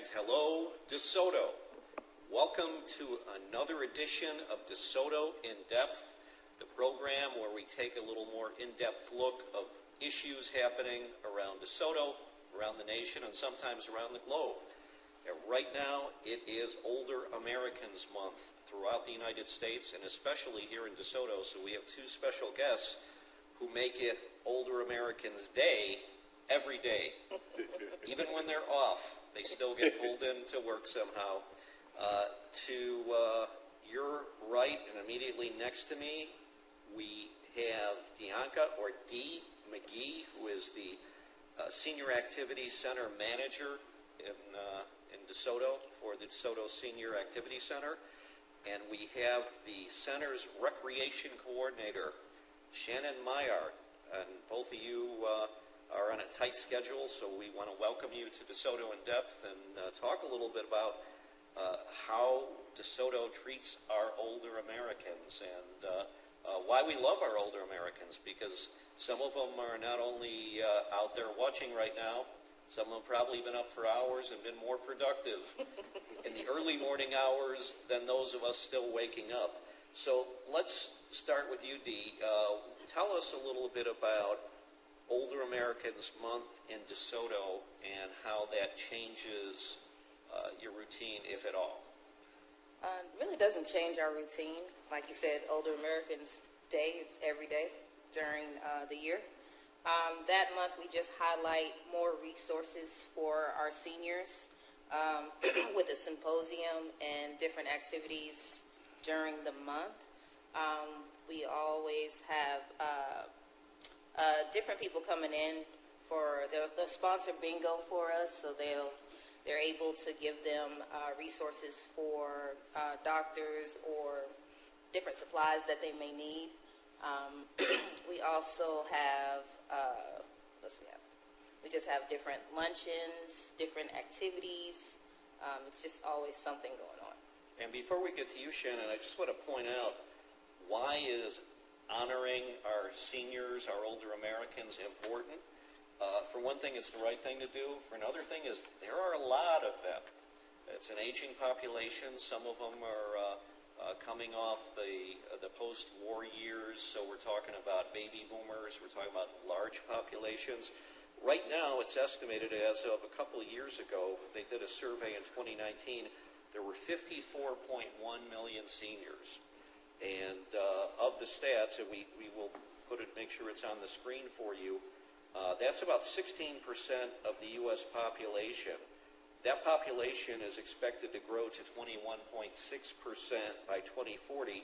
And hello, DeSoto. Welcome to another edition of DeSoto In-Depth, the program where we take a little more in-depth look of issues happening around DeSoto, around the nation, and sometimes around the globe. And right now, it is Older Americans Month throughout the United States, and especially here in DeSoto, so we have two special guests who make it Older Americans Day every day. Even when they're off, they still get pulled into work somehow. To your right and immediately next to me, we have Dianca, or D. McGhee, who is the Senior Activities Center Manager in DeSoto for the DeSoto Senior Activity Center. And we have the center's Recreation Coordinator, Shannon Myart. And both of you are on a tight schedule, so we want to welcome you to DeSoto In-Depth and talk a little bit about how DeSoto treats our older Americans and why we love our older Americans, because some of them are not only out there watching right now, some of them probably been up for hours and been more productive in the early morning hours than those of us still waking up. So let's start with you, Dee. Tell us a little bit about Older Americans Month in DeSoto and how that changes your routine, if at all. It really doesn't change our routine. Like you said, Older Americans Day is every day during the year. That month we just highlight more resources for our seniors with a symposium and different activities during the month. We always have different people coming in for the sponsor bingo for us, so they're able to give them resources for doctors or different supplies that they may need. We also have, we just have different luncheons, different activities. It's just always something going on. And before we get to you, Shannon, I just want to point out, why is honoring our seniors, our older Americans, important? For one thing, it's the right thing to do. For another thing is, there are a lot of them. It's an aging population. Some of them are coming off the post-war years, so we're talking about baby boomers. We're talking about large populations. Right now, it's estimated as of a couple of years ago, they did a survey in 2019, there were 54.1 million seniors. And of the stats, and we will make sure it's on the screen for you, that's about 16% of the U.S. population. That population is expected to grow to 21.6% by 2040.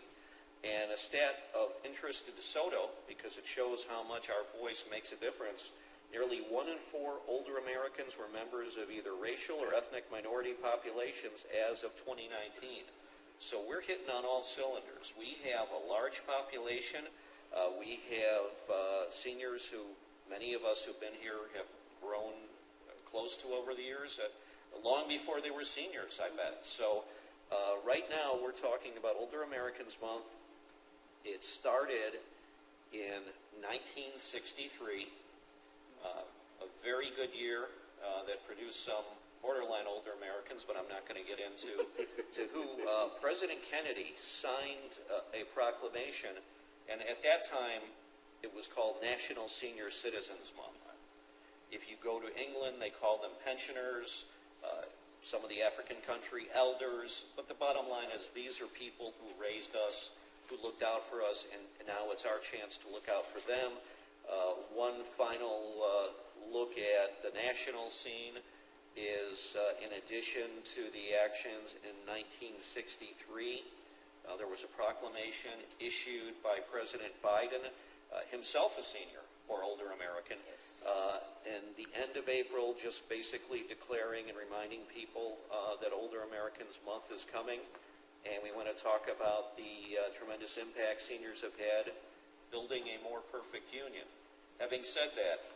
And a stat of interest to DeSoto, because it shows how much our voice makes a difference, nearly 1 in 4 older Americans were members of either racial or ethnic minority populations as of 2019. So we're hitting on all cylinders. We have a large population. We have seniors who, many of us who've been here have grown close to over the years, long before they were seniors, I bet. So right now we're talking about Older Americans Month. It started in 1963, a very good year that produced some borderline older Americans, but I'm not going to get into who. President Kennedy signed a proclamation, and at that time it was called National Senior Citizens Month. If you go to England, they call them pensioners, some of the African country elders, but the bottom line is these are people who raised us, who looked out for us, and now it's our chance to look out for them. One final look at the national scene is, in addition to the actions in 1963, there was a proclamation issued by President Biden, himself a senior or older American, Yes. and the end of April, just basically declaring and reminding people that Older Americans Month is coming. And we want to talk about the tremendous impact seniors have had building a more perfect union. Having said that,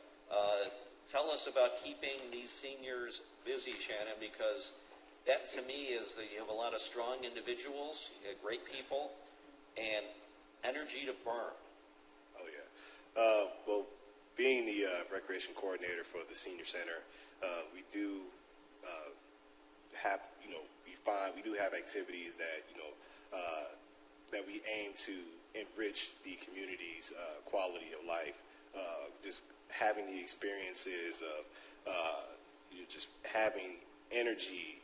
tell us about keeping these seniors busy, Shannon, because that to me is that you have a lot of strong individuals, great people, and energy to burn. Oh, yeah. Well, being the recreation coordinator for the senior center, we do have, we do have activities that, that we aim to enrich the community's quality of life. Just having the experiences of just having energy,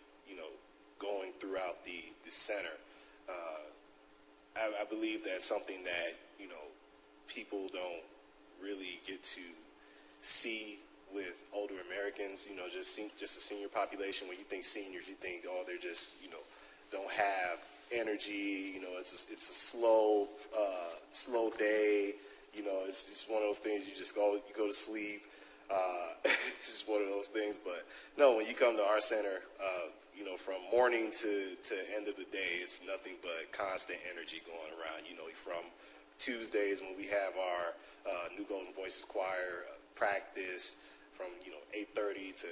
going throughout the center. I believe that's something that, people don't really get to see with older Americans, just the senior population. When you think seniors, you think, oh, they're just, don't have energy. It's a slow day. It's just one of those things. You go to sleep. It's just one of those things. But no, when you come to our center, from morning to end of the day, it's nothing but constant energy going around. From Tuesdays when we have our New Golden Voices Choir practice from 8:30 to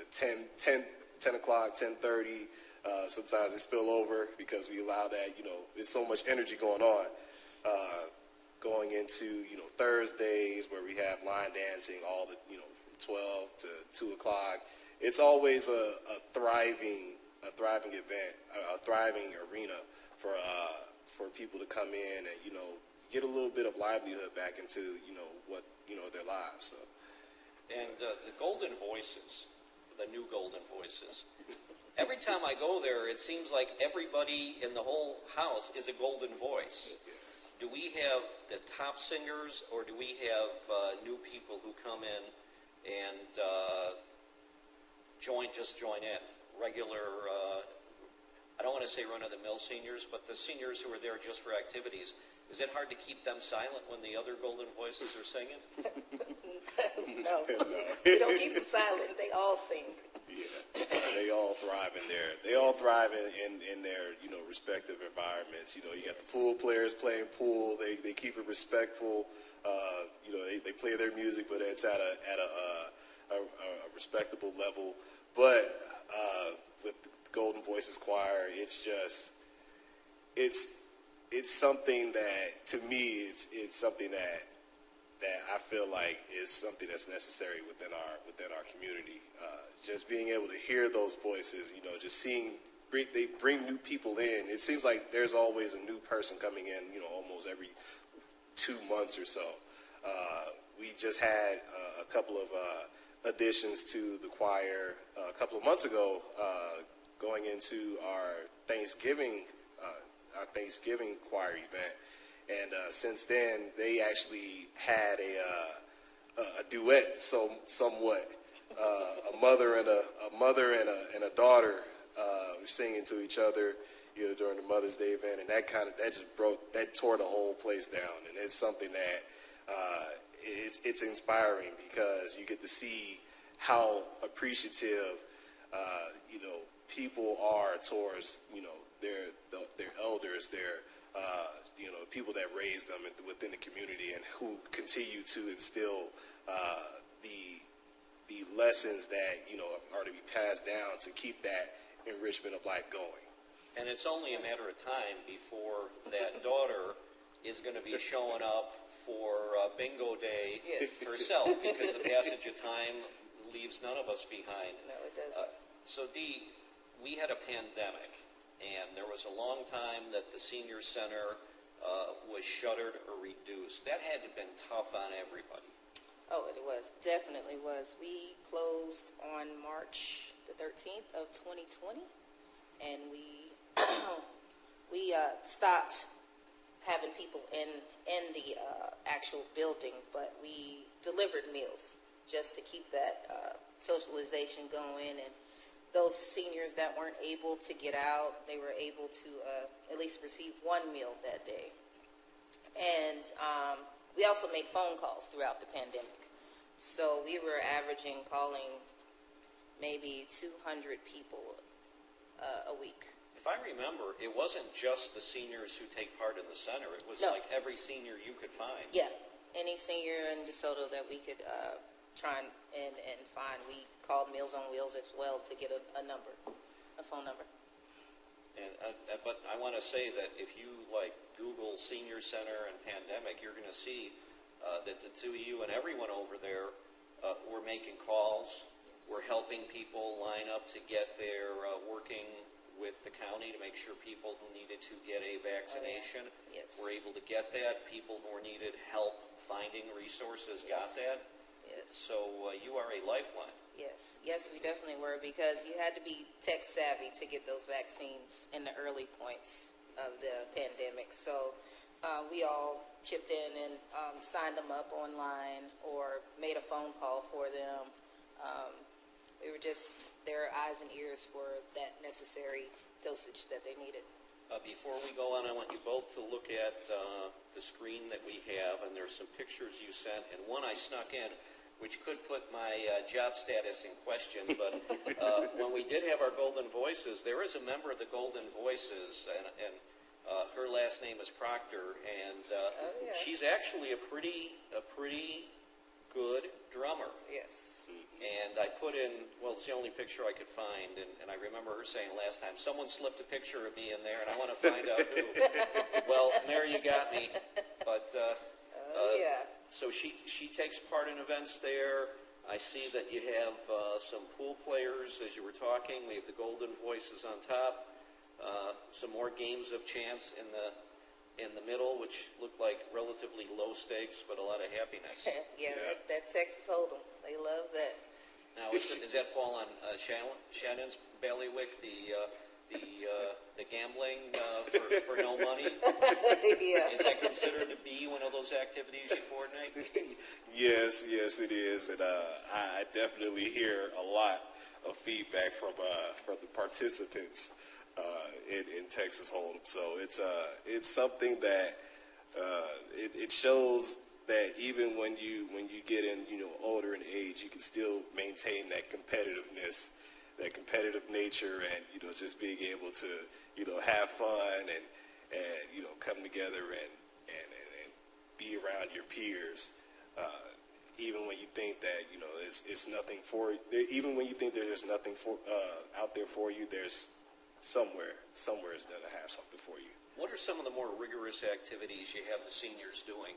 10 o'clock, 10:30. Sometimes they spill over because we allow that. There's so much energy going on. Going into Thursdays where we have line dancing, all the from 12 to 2 o'clock. It's always a thriving event, a thriving arena for people to come in and get a little bit of livelihood back into what their lives. So. And the Golden Voices, the new Golden Voices. Every time I go there, it seems like everybody in the whole house is a golden voice. Do we have the top singers, or do we have new people who come in and join in? Regular, I don't want to say run-of-the-mill seniors, but the seniors who are there just for activities. Is it hard to keep them silent when the other golden voices are singing? No. We don't keep them silent. They all sing. Yeah, they all thrive in there. They all thrive in their respective environments. You got the pool players playing pool. They keep it respectful. They play their music, but it's at a respectable level. But with the Golden Voices Choir, it's something that, to me, it's something that I feel like is something that's necessary within our community. Just being able to hear those voices, just seeing they bring new people in. It seems like there's always a new person coming in, almost every 2 months or so. We just had a couple of additions to the choir a couple of months ago, going into our Thanksgiving choir event, and since then they actually had a duet, somewhat. A mother and a daughter were singing to each other, during the Mother's Day event, and that tore the whole place down. And it's something that it's inspiring, because you get to see how appreciative people are towards their elders, their people that raised them within the community, and who continue to instill the lessons that are to be passed down to keep that enrichment of life going. And it's only a matter of time before that daughter is going to be showing up for bingo day herself, because the passage of time leaves none of us behind. No, it doesn't. So, Dee, we had a pandemic, and there was a long time that the senior center was shuttered or reduced. That had to have been tough on everybody. Oh, it was. Definitely was. We closed on March the 13th of 2020, and we stopped having people in the actual building, but we delivered meals just to keep that socialization going. And those seniors that weren't able to get out, they were able to at least receive one meal that day. And we also made phone calls throughout the pandemic. So we were averaging calling maybe 200 people a week. If I remember, it wasn't just the seniors who take part in the center. It was like every senior you could find. Yeah, any senior in DeSoto that we could try and find. We called Meals on Wheels as well to get a phone number. And but I want to say that if you Google Senior Center and pandemic, you're going to see that the two of you and everyone over there were making calls. We're helping people line up to get their working with the county to make sure people who needed to get a vaccination Yes. were able to get that. People who needed help finding resources got that. Yes. So you are a lifeline. Yes, yes, we definitely were, because you had to be tech savvy to get those vaccines in the early points of the pandemic. So we all chipped in and signed them up online or made a phone call for them. We were just their eyes and ears for that necessary dosage that they needed. Before we go on, I want you both to look at the screen that we have, and there's some pictures you sent, and one I snuck in, which could put my job status in question, but when we did have our Golden Voices, there is a member of the Golden Voices, and her last name is Proctor, and she's actually a pretty good drummer. Yes. And I put in, well, it's the only picture I could find, and I remember her saying last time, someone slipped a picture of me in there, and I want to find out who. Well, there you got me. But so she takes part in events there. I see that you have some pool players as you were talking. We have the Golden Voices on top. Some more games of chance in the middle, which look like relatively low stakes, but a lot of happiness. That Texas Hold'em, they love that. Now, does that fall on Shannon's bailiwick, the gambling for no money? Yeah. Is that considered to be one of those activities you coordinate? Yes, it is, and I definitely hear a lot of feedback from the participants in Texas Hold'em. So it's something that it shows that even when you get in older in age, you can still maintain that competitiveness, that competitive nature, and just being able to have fun and come together and be around your peers. Even when you think that it's nothing for you, even when you think there's nothing out there for you, there's somewhere is going to have something for you. What are some of the more rigorous activities you have the seniors doing?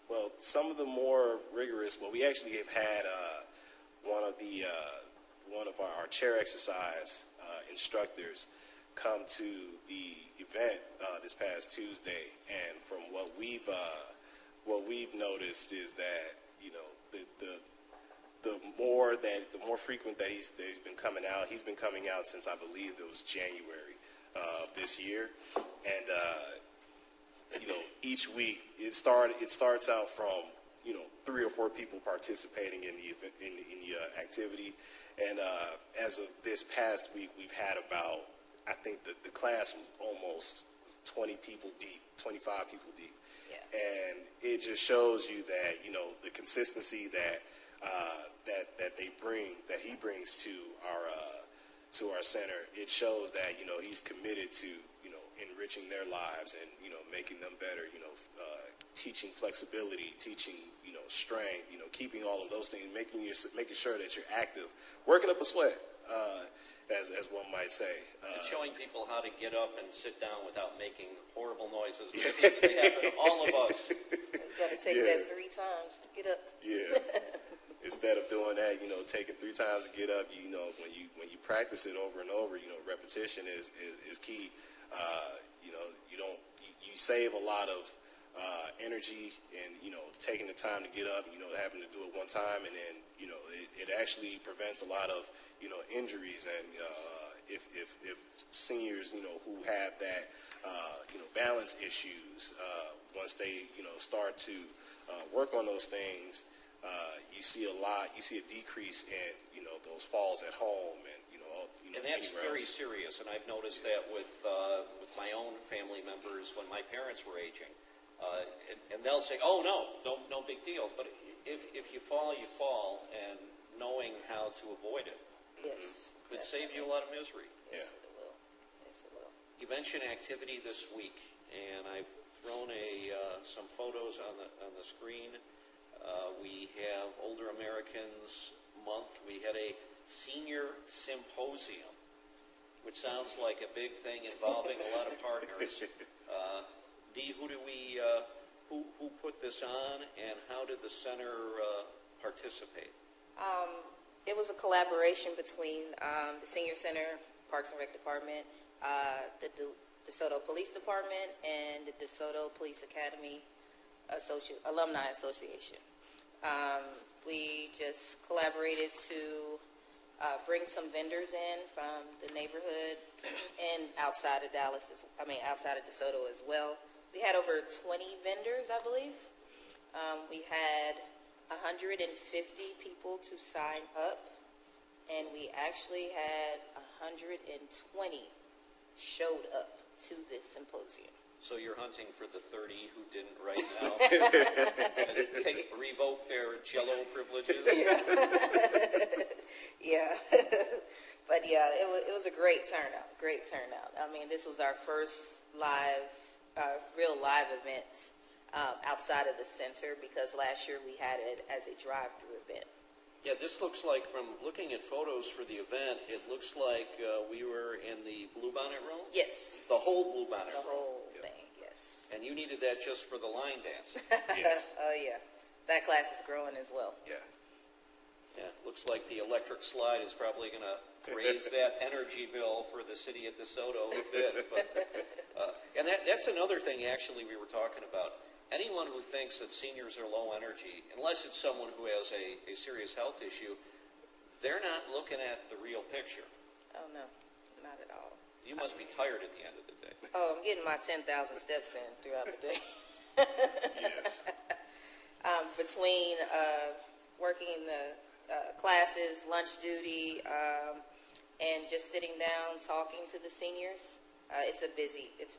Well, some of the more rigorous. Well, we actually have had one of our chair exercise instructors come to the event this past Tuesday, and from what we've noticed is that the more frequent that he's been coming out. He's been coming out since I believe it was January of this year, and each week it starts out from 3 or 4 people participating in the event, in the activity, and as of this past week, we've had about, I think the class was almost 20 people deep, 25 people deep. Yeah. And it just shows you that the consistency that he brings to our center. It shows that he's committed to enriching their lives and making them better. Teaching flexibility, teaching strength. Keeping all of those things, making sure that you're active, working up a sweat, as one might say. And showing people how to get up and sit down without making horrible noises, which seems to happen to all of us. You've got to take that 3 times to get up. Yeah. Instead of doing that, taking 3 times to get up, when you practice it over and over, repetition is key. You save a lot of energy and taking the time to get up, having to do it one time, and then it actually prevents a lot of injuries. And if seniors who have that balance issues, once they start to work on those things, you see a decrease in those falls at home and and that's very serious, and I've noticed that with my own family members when my parents were aging, and they'll say, "Oh no big deal," but if you fall, you fall, and knowing how to avoid it could save you a lot of misery. Yes, it will. Yes, it will. You mentioned activity this week, and I've thrown some photos on the screen. We have Older Americans Month. We had a Senior Symposium, which sounds like a big thing involving a lot of partners. Dee, who put this on, and how did the center participate? It was a collaboration between the Senior Center, Parks and Rec Department, the DeSoto Police Department, and the DeSoto Police Academy Alumni Association. We just collaborated to bring some vendors in from the neighborhood and outside of outside of DeSoto as well. We had over 20 vendors, I believe. We had 150 people to sign up, and we actually had 120 showed up to this symposium. So you're hunting for the 30 who didn't right now? Revoke their Jell-O privileges? Yeah. But yeah, it was a great turnout, I mean, this was our first real live event outside of the center, because last year we had it as a drive-through event. Yeah, this looks like, from looking at photos for the event, it looks like we were in the Bluebonnet Room? Yes. The whole Bluebonnet Room? The whole thing, yes. And you needed that just for the line dance? Yes. Oh, yeah. That class is growing as well. Yeah. Yeah, looks like the electric slide is probably going to raise that energy bill for the city of DeSoto a bit. But, and that's another thing, actually, we were talking about. Anyone who thinks that seniors are low energy, unless it's someone who has a serious health issue, they're not looking at the real picture. Oh, no, not at all. You must be tired at the end of the day. Oh, I'm getting my 10,000 steps in throughout the day. Yes. Between working the classes, lunch duty, and just sitting down talking to the seniors, it's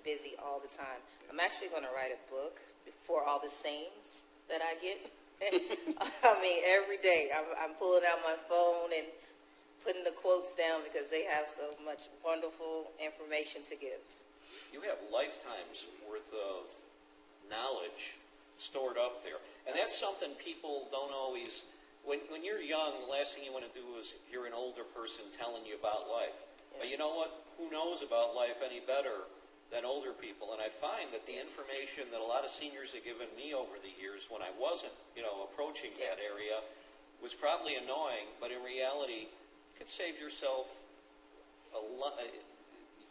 busy all the time. I'm actually going to write a book for all the sayings that I get. I mean, every day I'm pulling out my phone and putting the quotes down, because they have so much wonderful information to give. You have lifetimes worth of knowledge stored up there. And that's something people don't always, when you're young, the last thing you want to do is hear an older person telling you about life. Yeah. But you know what? Who knows about life any better than older people? And I find that the information that a lot of seniors have given me over the years, when I wasn't, approaching that area, was probably annoying, but in reality, you could save yourself a lot.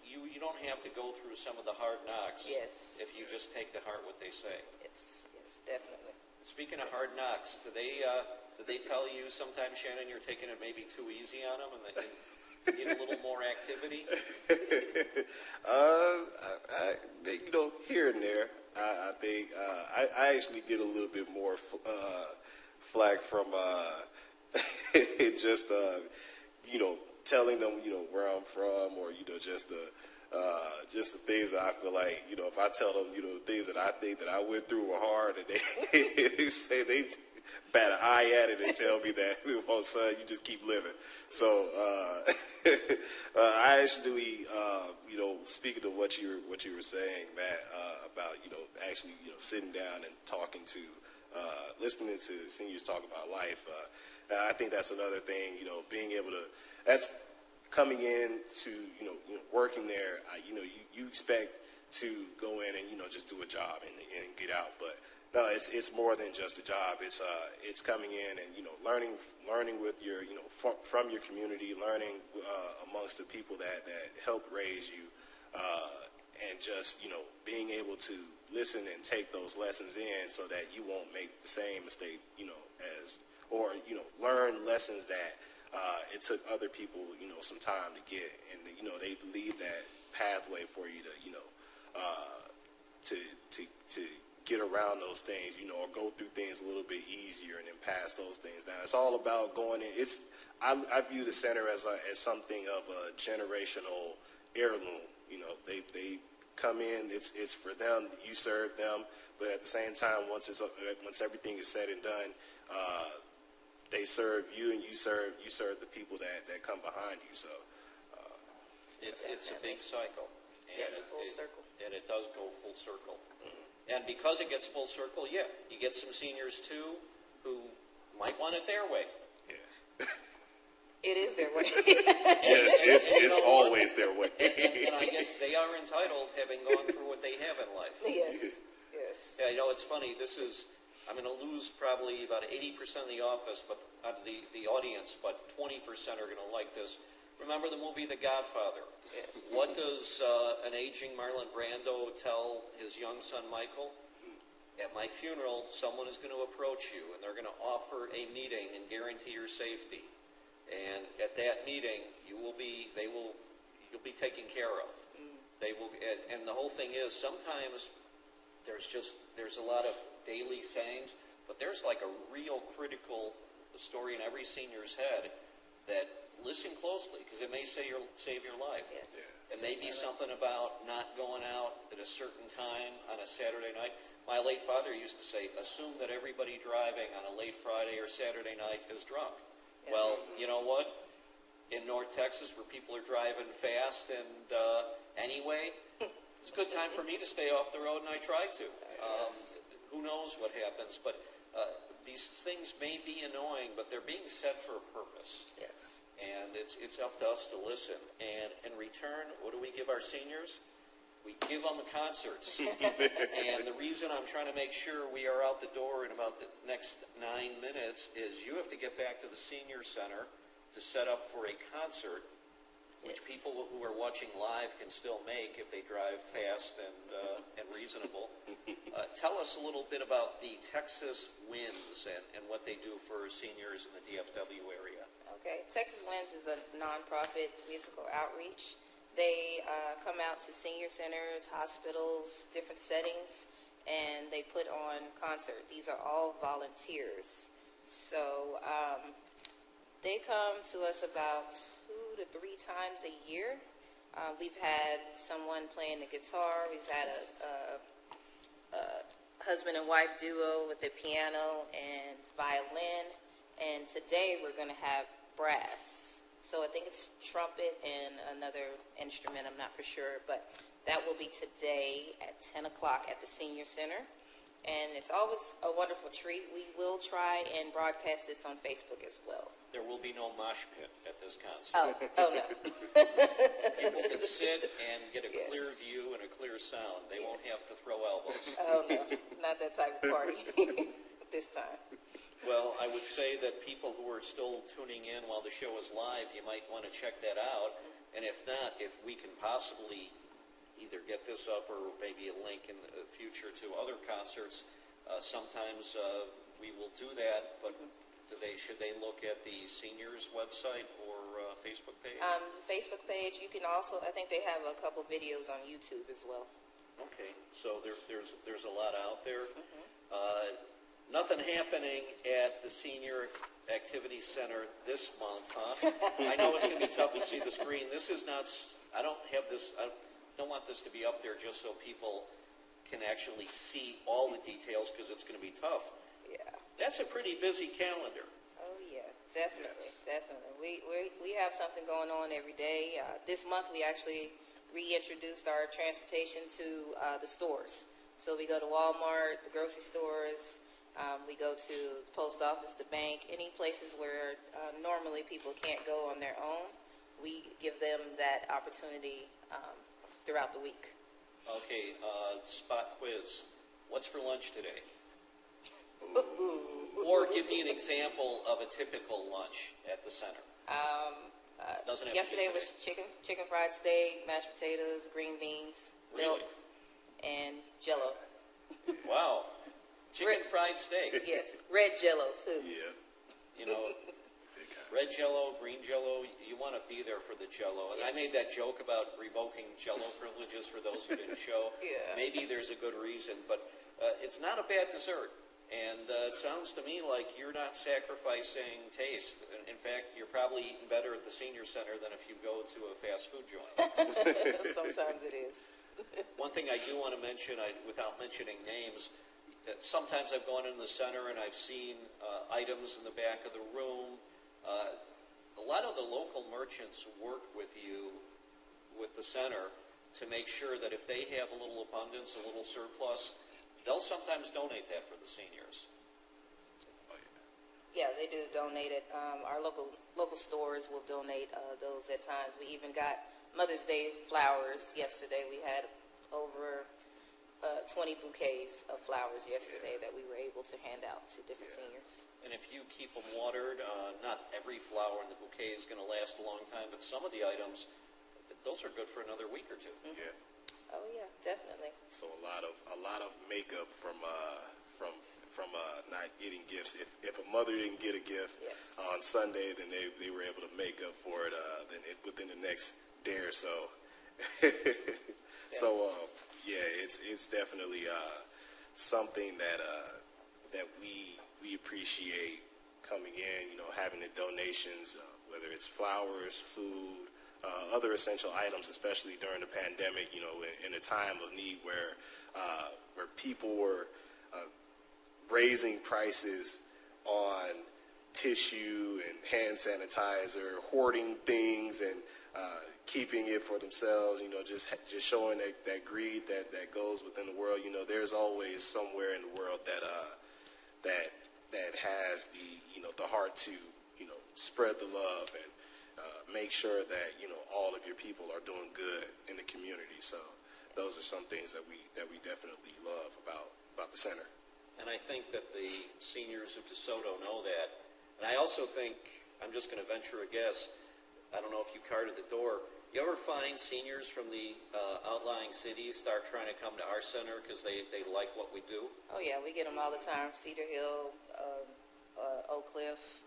You don't have to go through some of the hard knocks. Yes. If you just take to heart what they say. Yes, definitely. Speaking of hard knocks, did they tell you sometimes, Shannon, you're taking it maybe too easy on them and that you need a little more activity? Here and there, I think I actually get a little bit more flack from just telling them where I'm from, or just the things that I feel like if I tell them the things that I think that I went through were hard, and they say they bat an eye at it and tell me that, well, son, you just keep living. So I actually, speaking of what you were saying, Matt, about actually sitting down and talking to, listening to seniors talk about life. I think that's another thing. Being able to, that's coming in to working there. You expect to go in and just do a job and get out, but no, it's more than just a job. It's coming in and learning with your from your community, learning amongst the people that helped raise you, and just being able to listen and take those lessons in so that you won't make the same mistake learn lessons that it took other people some time to get, and they lead that pathway for you to get around those things, or go through things a little bit easier and then pass those things down. It's all about going in. I view the center as something of a generational heirloom. They come in. It's for them. You serve them, but at the same time, once everything is said and done, they serve you, and you serve the people that come behind you. So it's a big cycle. And full circle. And it does go full circle. Mm-hmm. And because it gets full circle, you get some seniors too who might want it their way. Yeah. It is their way. Yes, it's always their way. And I guess they are entitled, having gone through what they have in life. Yes. Yeah, it's funny. I'm going to lose probably about 80% of the office, but the audience, but 20% are going to like this. Remember the movie The Godfather? Yes. What does an aging Marlon Brando tell his young son Michael? At my funeral, someone is going to approach you, and they're going to offer a meeting and guarantee your safety. And at that meeting, you'll be taken care of. They will, and the whole thing is, sometimes there's a lot of daily sayings, but there's like a real critical story in every senior's head that listen closely, because it may save your life. Yes. Yeah. It may be something about not going out at a certain time on a Saturday night. My late father used to say, assume that everybody driving on a late Friday or Saturday night is drunk. Yeah. Well, you know what? In North Texas, where people are driving fast and anyway, it's a good time for me to stay off the road, and I try to. Who knows what happens, but these things may be annoying, but they're being said for a purpose. Yes. And it's up to us to listen. And in return, what do we give our seniors? We give them concerts. And the reason I'm trying to make sure we are out the door in about the next 9 minutes is you have to get back to the senior center to set up for a concert, which Yes. people who are watching live can still make if they drive fast and reasonable. Tell us a little bit about the Texas Winds and what they do for seniors in the DFW area. Okay. Texas Winds is a nonprofit musical outreach. They come out to senior centers, hospitals, different settings, and they put on concerts. These are all volunteers. So they come to us about 2 to 3 times a year. We've had someone playing the guitar. We've had a husband and wife duo with the piano and violin. And today we're going to have brass. So I think it's trumpet and another instrument. I'm not for sure. But that will be today at 10 o'clock at the Senior Center. And it's always a wonderful treat. We will try and broadcast this on Facebook as well. There will be no mosh pit at this concert. Oh no. People can sit and get a Yes. clear view and a clear sound. They won't have to throw elbows. Oh no, not that type of party this time. Well, I would say that people who are still tuning in while the show is live, you might want to check that out. And if not, if we can possibly either get this up or maybe a link in the future to other concerts, sometimes we will do that. But should they look at the seniors website or Facebook page? Facebook page. You can also, I think they have a couple videos on YouTube as well. Okay, so there's a lot out there. Nothing happening at the Senior Activity Center this month, huh? I know it's going to be tough to see the screen. This is not, I don't want this to be up there just so people can actually see all the details, because it's going to be tough. Yeah. That's a pretty busy calendar. Oh yeah, definitely, Yes. definitely. We have something going on every day. This month we actually reintroduced our transportation to the stores. So we go to Walmart, the grocery stores. We go to the post office, the bank, any places where normally people can't go on their own. We give them that opportunity throughout the week. Okay, spot quiz. What's for lunch today? Or give me an example of a typical lunch at the center. Doesn't have Yesterday to be was chicken fried steak, mashed potatoes, green beans, Really? milk, and Jell-O. Wow. Chicken fried steak. Yes, red Jell-O too. Yeah. You know, Big time. red Jell-O, green Jell-O, you want to be there for the Jell-O. And I made that joke about revoking Jell-O privileges for those who didn't show. Yeah. Maybe there's a good reason, but it's not a bad dessert. And it sounds to me like you're not sacrificing taste. In fact, you're probably eating better at the senior center than if you go to a fast food joint. Sometimes it is. One thing I do want to mention, without mentioning names, sometimes I've gone in the center and I've seen items in the back of the room. A lot of the local merchants work with you, with the center, to make sure that if they have a little abundance, a little surplus, they'll sometimes donate that for the seniors. Oh, yeah. Yeah, they do donate it. Our local stores will donate those at times. We even got Mother's Day flowers yesterday. We had over 20 bouquets of flowers yesterday that we were able to hand out to different seniors. And if you keep them watered, not every free flower and the bouquet is going to last a long time, but some of the items, those are good for another week or two. Yeah. Oh yeah, definitely. So a lot of makeup from not getting gifts. If a mother didn't get a gift Yes. on Sunday, then they were able to make up for it within the next day or so. So it's definitely something that we appreciate coming in. You know, having the donations, whether it's flowers, food, other essential items, especially during the pandemic. You know, in a time of need where people were raising prices on tissue and hand sanitizer, hoarding things, and keeping it for themselves. You know, just showing that greed that goes within the world. You know, there's always somewhere in the world that has the heart to spread the love and make sure that all of your people are doing good in the community. So those are some things that we definitely love about the center. And I think that the seniors of DeSoto know that. And I also think, I'm just going to venture a guess, I don't know if you carded the door, you ever find seniors from the outlying cities start trying to come to our center because they like what we do? Oh yeah, we get them all the time. Cedar Hill, Oak Cliff,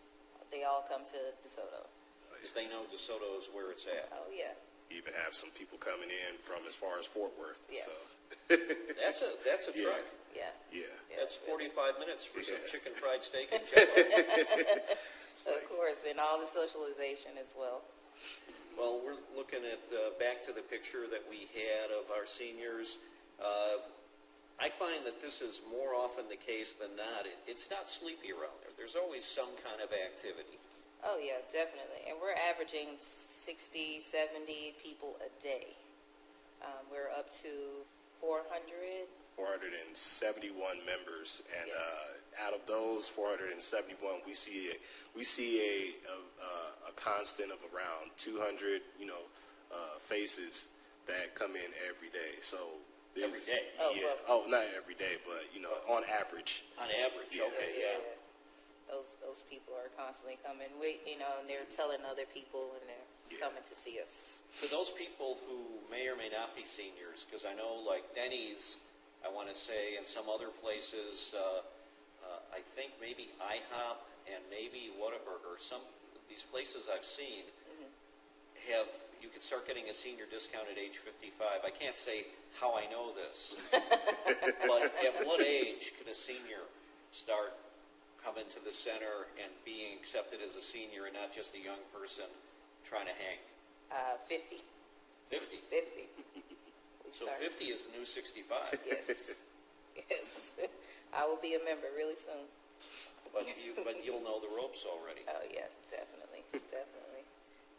they all come to DeSoto. Because they know DeSoto is where it's at. Oh yeah. Even have some people coming in from as far as Fort Worth. Yes. So. That's a Yeah. trek. Yeah. Yeah. That's 45 minutes for some Yeah. chicken fried steak and jello. Of course, and all the socialization as well. Well, we're looking at back to the picture that we had of our seniors. I find that this is more often the case than not. It's not sleepy around there. There's always some kind of activity. Oh yeah, definitely. And we're averaging 60, 70 people a day. We're up to 400. 471 members, and Yes. out of those 471, we see a constant of around 200, faces that come in every day. So Every day? not every day, but on average. On average, okay, yeah. Those people are constantly coming. And they're telling other people, and they're Yeah. coming to see us. For those people who may or may not be seniors, because I know like Denny's, I want to say, and some other places, I think maybe IHOP and maybe or some these places I've seen you could start getting a senior discount at age 55. I can't say how I know this, but at what age can a senior start coming to the center and being accepted as a senior and not just a young person trying to hang? 50. 50. 50. We So started. 50 is the new 65. Yes. Yes. I will be a member really soon. But you'll know the ropes already. Oh yeah, definitely. Definitely.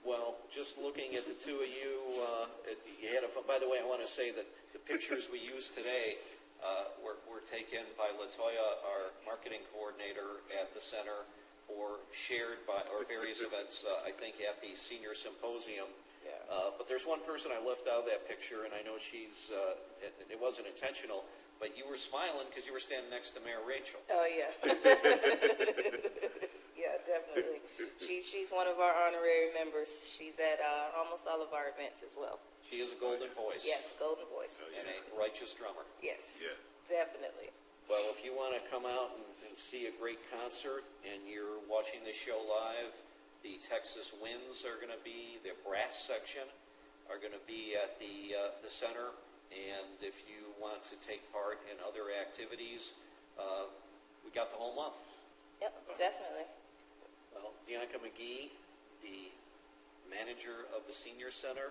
Well, just looking at the two of you, you had by the way, I want to say that the pictures we used today were taken by LaToya, our marketing coordinator at the center, or shared by various events, I think, at the Senior Symposium. Yeah. But there's one person I left out of that picture, and I know it wasn't intentional, but you were smiling because you were standing next to Mayor Rachel. Oh yeah. Yeah, definitely. She's one of our honorary members. She's at almost all of our events as well. She is a golden voice. Yes, golden voice. And a righteous drummer. Yes. Yeah. Definitely. Well, if you want to come out and see a great concert and you're watching this show live, the Texas Winds are going to be, the brass section are going to be at the center. And if you want to take part in other activities, we got the whole month. Yep, definitely. Well, Dianca McGhee, the manager of the Senior Center,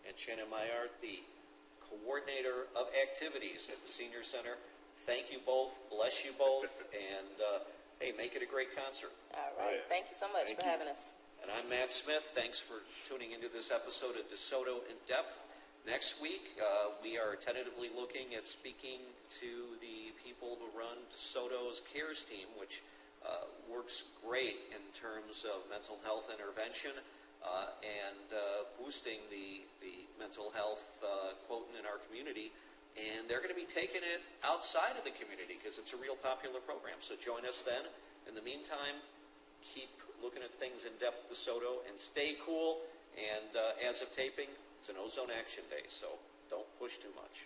and Shannon Myart, the coordinator of activities at the Senior Center. Thank you both, bless you both, and hey, make it a great concert. All right. Yeah. Thank you so much Thank for you. having us. And I'm Matt Smith. Thanks for tuning into this episode of DeSoto In-Depth. Next week, we are tentatively looking at speaking to the people who run DeSoto's CARES team, which works great in terms of mental health intervention and boosting the mental health quotient in our community. And they're going to be taking it outside of the community because it's a real popular program. So join us then. In the meantime, keep looking at things in depth, DeSoto, and stay cool. And as of taping, it's an Ozone Action Day, so don't push too much.